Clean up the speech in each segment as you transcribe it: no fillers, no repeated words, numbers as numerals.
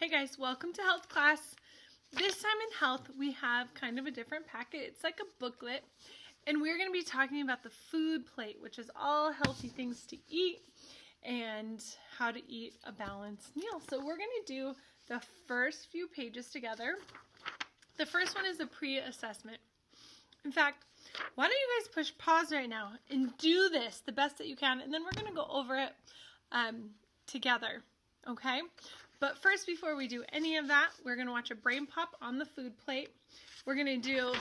Hey guys, welcome to health class. This time in health, we have kind of a different packet. It's like a booklet, and we're going to be talking about the food plate, which is all healthy things to eat and how to eat a balanced meal. So we're going to do the first few pages together. The first one is a pre-assessment. In fact, why don't you guys push pause right now and do this the best that you can, and then we're going to go over it together, okay? But first, before we do any of that, we're going to watch a brain pop on the food plate. We're going to do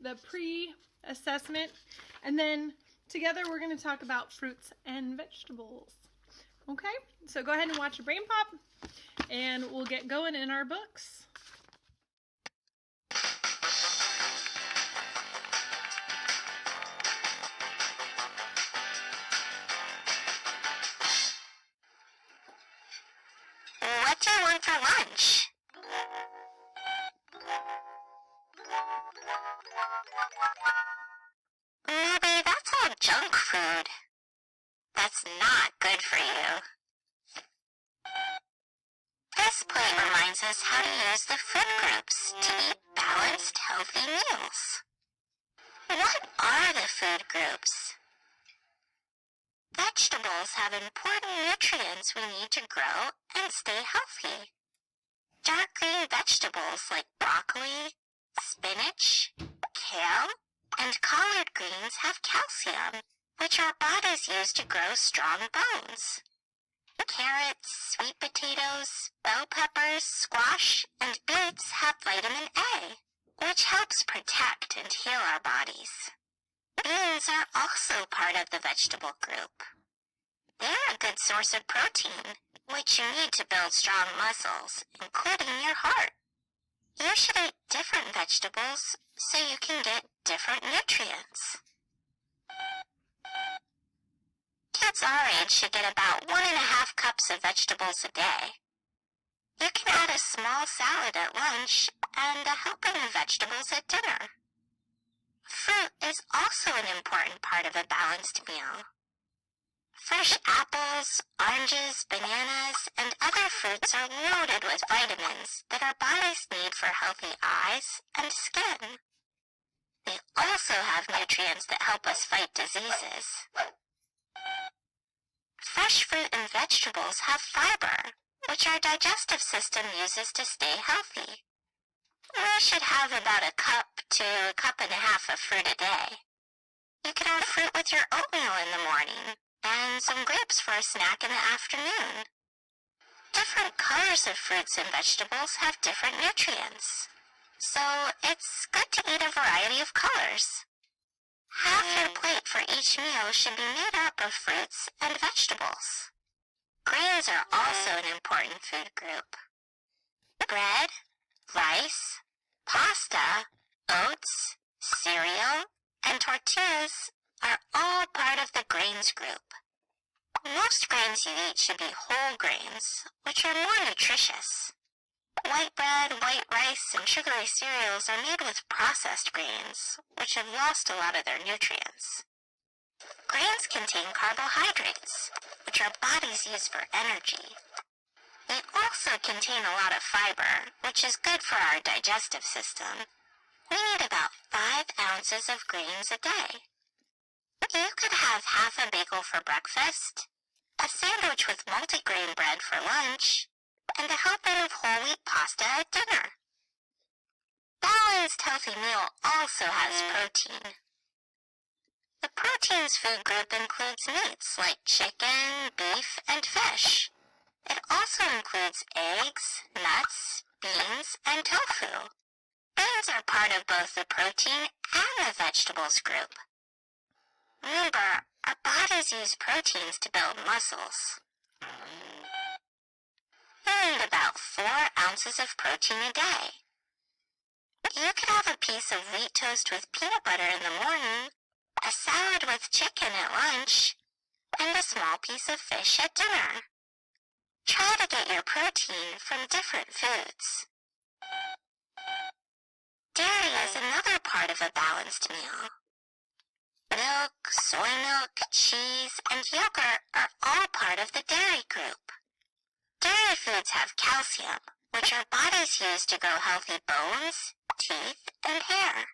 the pre-assessment, and then together we're going to talk about fruits and vegetables. Okay, so go ahead and watch a brain pop, and we'll get going in our books. What do you want for lunch? Maybe that's all junk food. That's not good for you. This plate reminds us how to use the food groups to eat balanced, healthy meals. What are the food groups? Vegetables have important nutrients we need to grow and stay healthy. Dark green vegetables like broccoli, spinach, kale, and collard greens have calcium, which our bodies use to grow strong bones. Carrots, sweet potatoes, bell peppers, squash, and beets have vitamin A, which helps protect and heal our bodies. Beans are also part of the vegetable group. They're a good source of protein, which you need to build strong muscles, including your heart. You should eat different vegetables so you can get different nutrients. Kids our age should get about 1.5 cups of vegetables a day. You can add a small salad at lunch and a helping of vegetables at dinner. Fruit is also an important part of a balanced meal. Fresh apples, oranges, bananas, and other fruits are loaded with vitamins that our bodies need for healthy eyes and skin. They also have nutrients that help us fight diseases. Fresh fruit and vegetables have fiber, which our digestive system uses to stay healthy. We should have about 1 cup to 1.5 cups of fruit a day. You can have fruit with your oatmeal in the morning, and some grapes for a snack in the afternoon. Different colors of fruits and vegetables have different nutrients, so it's good to eat a variety of colors. Half your plate for each meal should be made up of fruits and vegetables. Grains are also an important food group. Bread, rice, pasta, oats, cereal, and tortillas are all part of the grains group. Most grains you eat should be whole grains, which are more nutritious. White bread, white rice, and sugary cereals are made with processed grains, which have lost a lot of their nutrients. Grains contain carbohydrates, which our bodies use for energy. They also contain a lot of fiber, which is good for our digestive system. We need about 5 ounces of grains a day. You could have half a bagel for breakfast, a sandwich with multigrain bread for lunch, and a helping of whole wheat pasta at dinner. Balanced healthy meal also has protein. The proteins food group includes meats like chicken, beef, and fish. It also includes eggs, nuts, beans, and tofu. Beans are part of both the protein and the vegetables group. Remember, our bodies use proteins to build muscles. You need about 4 ounces of protein a day. You could have a piece of wheat toast with peanut butter in the morning, a salad with chicken at lunch, and a small piece of fish at dinner. Try to get your protein from different foods. Dairy is another part of a balanced meal. Milk, soy milk, cheese, and yogurt are all part of the dairy group. Dairy foods have calcium, which our bodies use to grow healthy bones, teeth, and hair.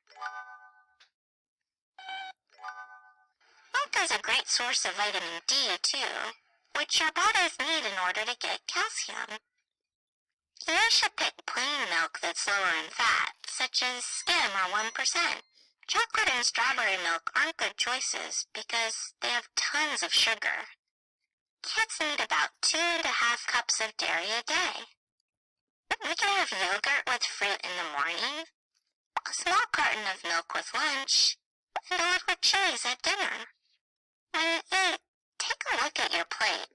Milk is a great source of vitamin D, too, which our bodies need in order to get calcium. You should pick plain milk that's lower in fat, such as skim or 1%. Chocolate and strawberry milk aren't good choices because they have tons of sugar. Kids need about 2.5 cups of dairy a day. We can have yogurt with fruit in the morning, a small carton of milk with lunch, and a liquid cheese at dinner. When you eat, take a look at your plate.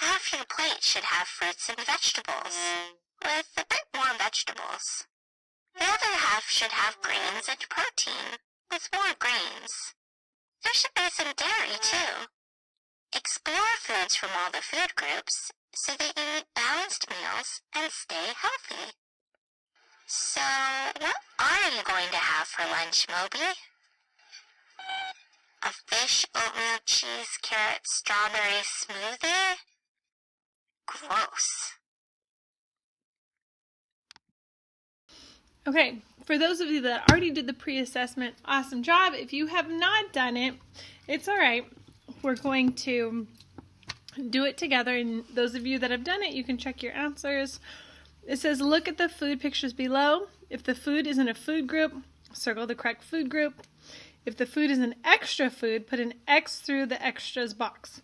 Half your plate should have fruits and vegetables, with a bit more vegetables. The other half should have grains and protein, with more grains. There should be some dairy, too. Explore foods from all the food groups so that you eat balanced meals and stay healthy. So, what are you going to have for lunch, Moby? A fish, oatmeal, cheese, carrot, strawberry smoothie? Gross. Okay, for those of you that already did the pre-assessment, awesome job. If you have not done it, it's all right. We're going to do it together, and those of you that have done it, you can check your answers. It says, look at the food pictures below. If the food is in a food group, circle the correct food group. If the food is an extra food, put an X through the extras box.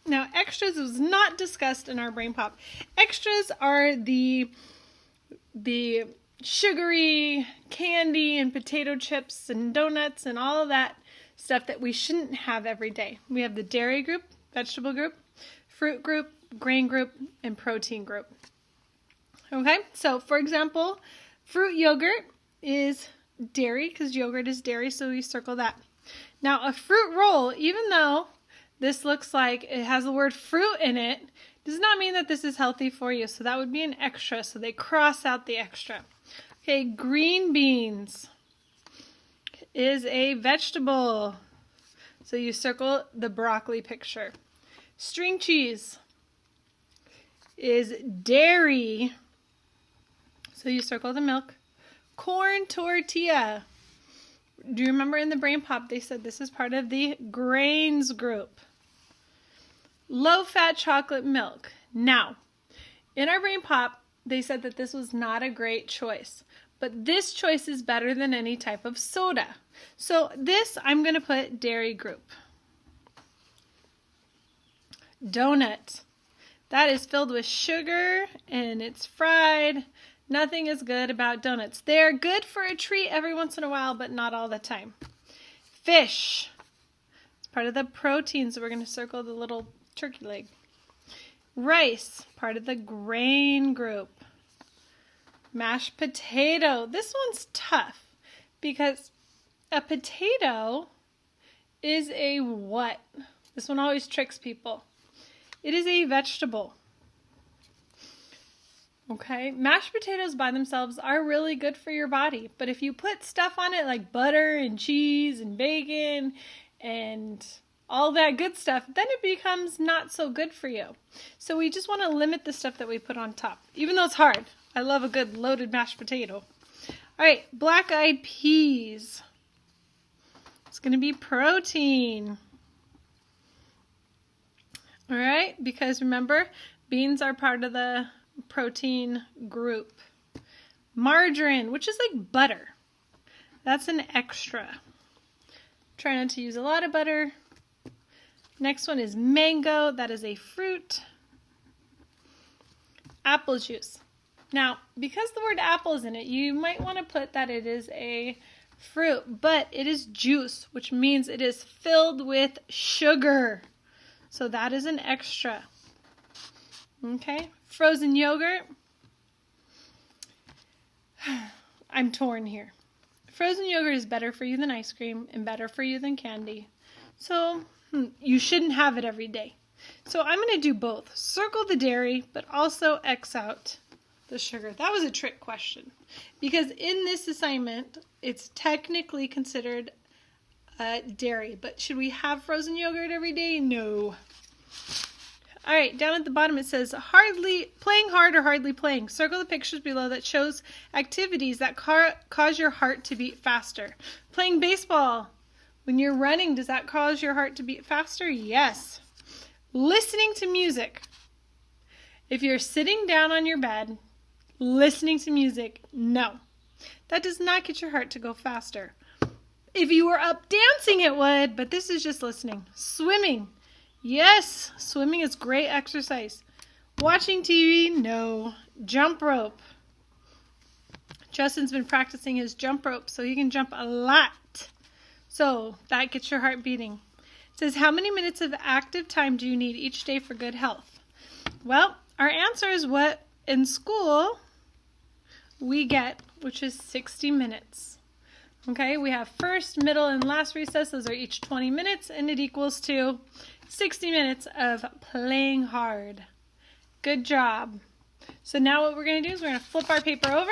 Now, extras was not discussed in our Brain Pop. Extras are the sugary candy and potato chips and donuts and all of that stuff that we shouldn't have every day. We have the dairy group, vegetable group, fruit group, grain group, and protein group. Okay, so for example, fruit yogurt is dairy because yogurt is dairy, so we circle that. Now, a fruit roll, even though this looks like it has the word fruit in it, does not mean that this is healthy for you. So that would be an extra. So they cross out the extra. Okay, green beans is a vegetable. So you circle the broccoli picture. String cheese is dairy. So you circle the milk. Corn tortilla. Do you remember in the Brain Pop they said this is part of the grains group? Low-fat chocolate milk. Now, in our Brain Pop, they said that this was not a great choice. But this choice is better than any type of soda. So this, I'm going to put dairy group. Donut. That is filled with sugar and it's fried. Nothing is good about donuts. They're good for a treat every once in a while, but not all the time. Fish. It's part of the protein, so we're going to circle the little turkey leg. Rice, part of the grain group. Mashed potato. This one's tough because a potato is a what? This one always tricks people. It is a vegetable. Okay, mashed potatoes by themselves are really good for your body, but if you put stuff on it like butter and cheese and bacon and all that good stuff, then it becomes not so good for you. So we just want to limit the stuff that we put on top, even though it's hard. I love a good loaded mashed potato. All right, black-eyed peas. It's going to be protein. All right, because remember, beans are part of the protein group. Margarine, which is like butter. That's an extra. Try not to use a lot of butter. Next one is mango. That is a fruit. Apple juice. Now, because the word apple is in it, you might want to put that it is a fruit, but it is juice, which means it is filled with sugar. So that is an extra. Okay, frozen yogurt. I'm torn here. Frozen yogurt is better for you than ice cream and better for you than candy. So you shouldn't have it every day. So I'm going to do both. Circle the dairy, but also X out the sugar. That was a trick question because in this assignment, it's technically considered dairy. But should we have frozen yogurt every day? No. All right, down at the bottom it says playing hard or hardly playing. Circle the pictures below that shows activities that cause your heart to beat faster. Playing baseball. When you're running, does that cause your heart to beat faster? Yes. Listening to music. If you're sitting down on your bed, listening to music, no. That does not get your heart to go faster. If you were up dancing, it would, but this is just listening. Swimming. Yes, swimming is great exercise. Watching TV, no. Jump rope. Justin's been practicing his jump rope so he can jump a lot. So that gets your heart beating. It says, how many minutes of active time do you need each day for good health? Well, our answer is what in school we get, which is 60 minutes. Okay, we have first, middle, and last recess. Those are each 20 minutes, and it equals to 60 minutes of playing hard. Good job. So now what we're going to do is we're going to flip our paper over.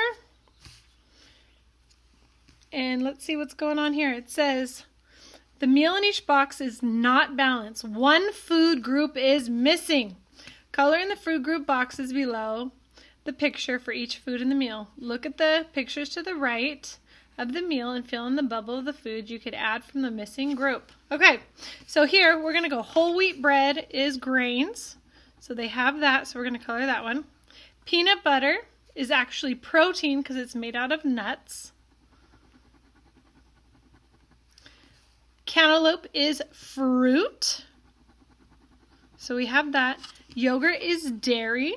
And let's see what's going on here. It says, the meal in each box is not balanced. One food group is missing. Color in the food group boxes below the picture for each food in the meal. Look at the pictures to the right of the meal and fill in the bubble of the food you could add from the missing group. Okay, so here we're going to go whole wheat bread is grains. So they have that, so we're going to color that one. Peanut butter is actually protein because it's made out of nuts. Cantaloupe is fruit. So we have that. Yogurt is dairy.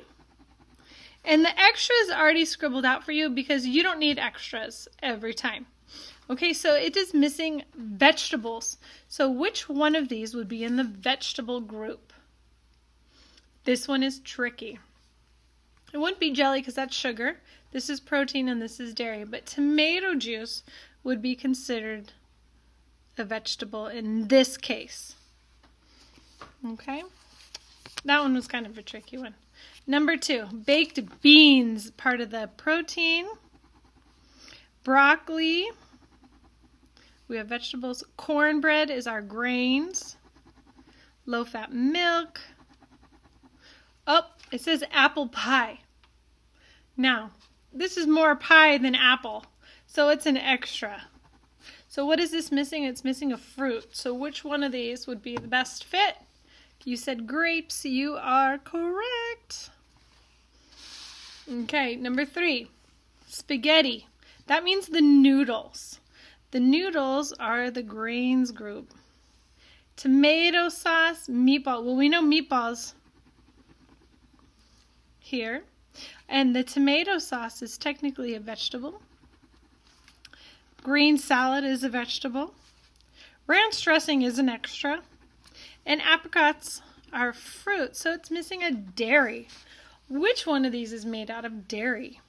And the extra is already scribbled out for you because you don't need extras every time. Okay, so it is missing vegetables. So which one of these would be in the vegetable group? This one is tricky. It wouldn't be jelly because that's sugar. This is protein and this is dairy. But tomato juice would be considered a vegetable in this case. Okay, that one was kind of a tricky one. Number 2, baked beans, part of the protein. Broccoli, we have vegetables. Cornbread is our grains. Low-fat milk. Oh, it says apple pie. Now, this is more pie than apple, so it's an extra. So what is this missing? It's missing a fruit. So which one of these would be the best fit? You said grapes. You are correct. Okay, number 3, spaghetti. That means the noodles. The noodles are the grains group. Tomato sauce, meatball. Well, we know meatballs here. And the tomato sauce is technically a vegetable. Green salad is a vegetable. Ranch dressing is an extra. And apricots are fruit, so it's missing a dairy. Which one of these is made out of dairy?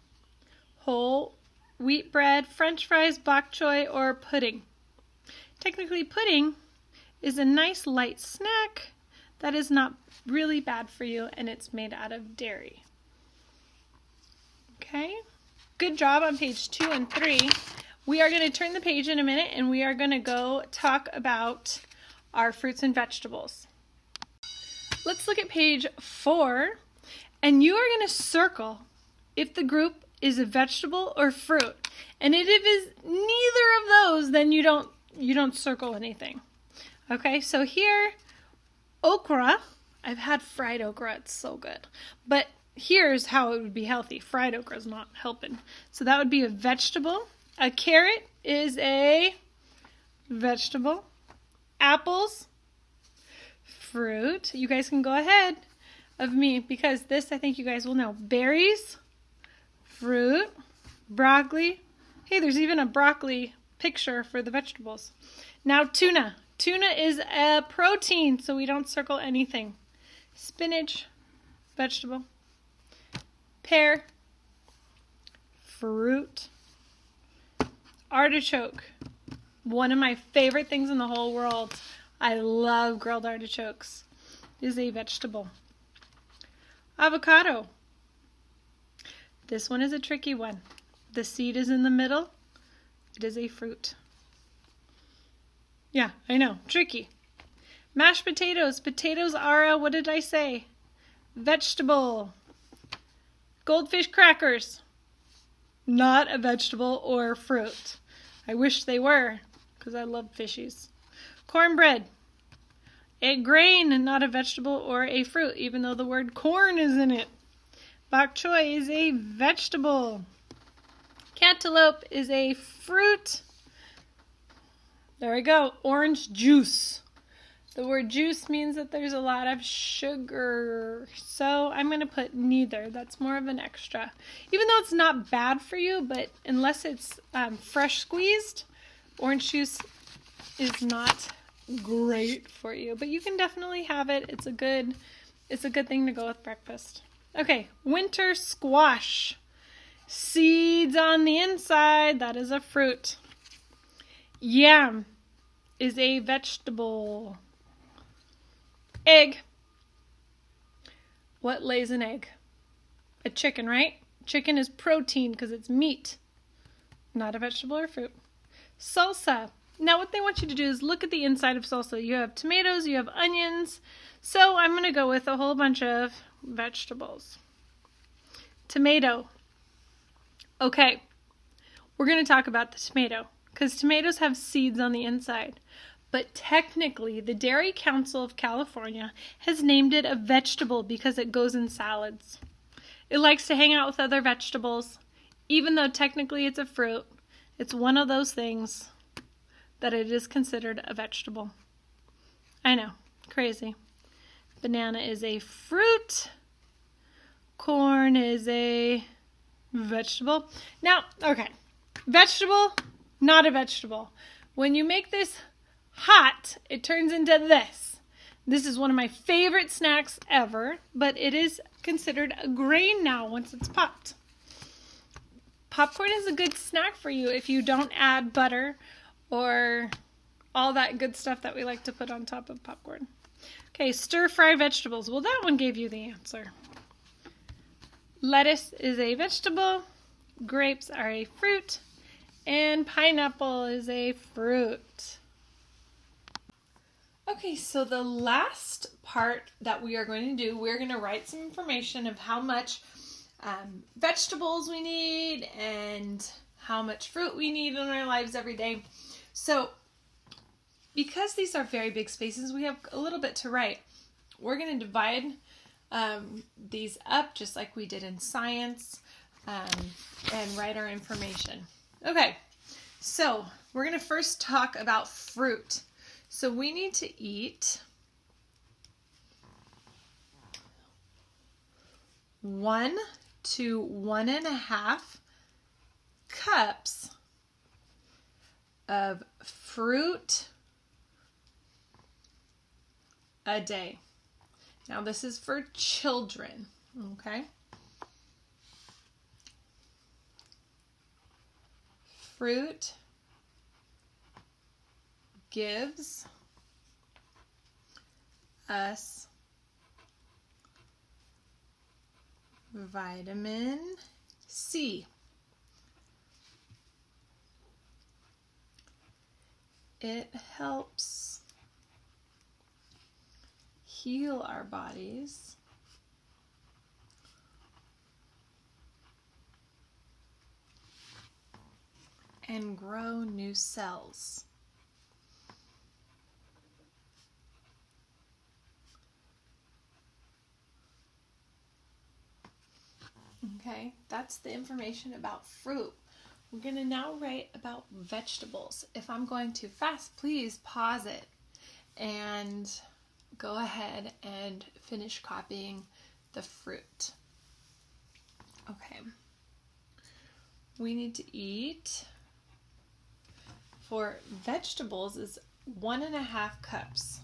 Whole wheat bread, French fries, bok choy, or pudding? Technically, pudding is a nice light snack that is not really bad for you, and it's made out of dairy. Okay, good job on page 2 and 3. We are going to turn the page in a minute, and we are going to go talk about our fruits and vegetables. Let's look at page 4, and you are going to circle if the group is a vegetable or fruit. And if it is neither of those, then you don't circle anything. Okay, so here, okra. I've had fried okra, it's so good. But here's how it would be healthy. Fried okra is not helping. So that would be a vegetable. A carrot is a vegetable. Apples, fruit. You guys can go ahead of me because this I think you guys will know. Berries, fruit, broccoli. Hey, there's even a broccoli picture for the vegetables. Now tuna. Tuna is a protein, so we don't circle anything. Spinach, vegetable. Pear, fruit. Artichoke, one of my favorite things in the whole world. I love grilled artichokes. It is a vegetable. Avocado. This one is a tricky one. The seed is in the middle. It is a fruit. Yeah, I know, tricky. Mashed potatoes. Potatoes are a, what did I say? vegetable. Goldfish crackers, not a vegetable or fruit. I wish they were, because I love fishies. Cornbread, a grain, not a vegetable or a fruit, even though the word corn is in it. Bok choy is a vegetable. Cantaloupe is a fruit. There we go. Orange juice. The word juice means that there's a lot of sugar. So I'm going to put neither. That's more of an extra. Even though it's not bad for you, but unless it's fresh squeezed, orange juice is not great for you. But you can definitely have it. It's a good thing to go with breakfast. Okay, winter squash. Seeds on the inside. That is a fruit. Yam is a vegetable. Egg. What lays an egg? A chicken, right? Chicken is protein because it's meat, not a vegetable or fruit. Salsa. Now what they want you to do is look at the inside of salsa. You have tomatoes, you have onions. So I'm going to go with a whole bunch of vegetables. Tomato. Okay, we're going to talk about the tomato because tomatoes have seeds on the inside. But technically, the Dairy Council of California has named it a vegetable because it goes in salads. It likes to hang out with other vegetables. Even though technically it's a fruit, it's one of those things that it is considered a vegetable. I know, crazy. Banana is a fruit. Corn is a vegetable. Now, okay, vegetable, not a vegetable. When you make this hot, it turns into this. This is one of my favorite snacks ever, but it is considered a grain now once it's popped. Popcorn is a good snack for you if you don't add butter or all that good stuff that we like to put on top of popcorn. Okay, stir-fry vegetables. Well, that one gave you the answer. Lettuce is a vegetable, grapes are a fruit, and pineapple is a fruit. Okay, so the last part that we are going to do, we're going to write some information of how much vegetables we need and how much fruit we need in our lives every day. So because these are very big spaces, we have a little bit to write. We're going to divide these up just like we did in science and write our information. Okay, so we're going to first talk about fruit. So we need to eat 1 to 1.5 cups of fruit a day. Now this is for children, okay? Fruit gives us vitamin C. It helps heal our bodies and grow new cells. Okay, that's the information about fruit. We're going to now write about vegetables. If I'm going too fast, please pause it and go ahead and finish copying the fruit. Okay. We need to eat, for vegetables, is 1.5 cups.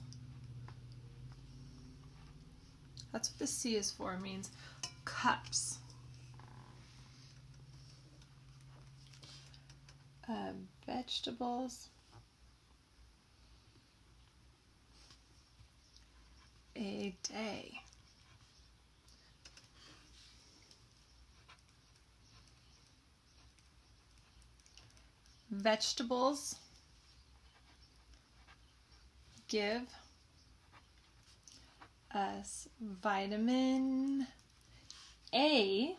That's what the C is for, it means cups. Vegetables a day. Vegetables give us vitamin A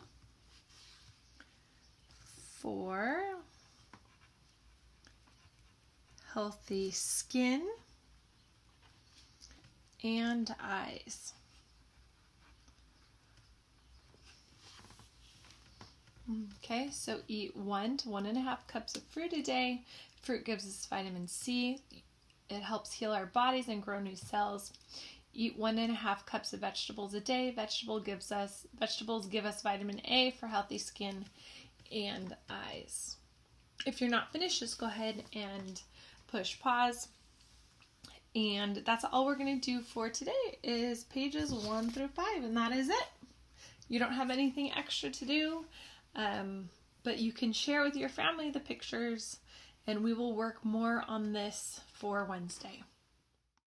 for healthy skin and eyes. Okay, so eat 1 to 1.5 cups of fruit a day. Fruit gives us vitamin C. It helps heal our bodies and grow new cells. Eat 1.5 cups of vegetables a day. Vegetables give us vitamin A for healthy skin and eyes. If you're not finished, just go ahead and push pause. And that's all we're going to do for today is pages 1 through 5, and that is it. You don't have anything extra to do, but you can share with your family the pictures, and we will work more on this for Wednesday.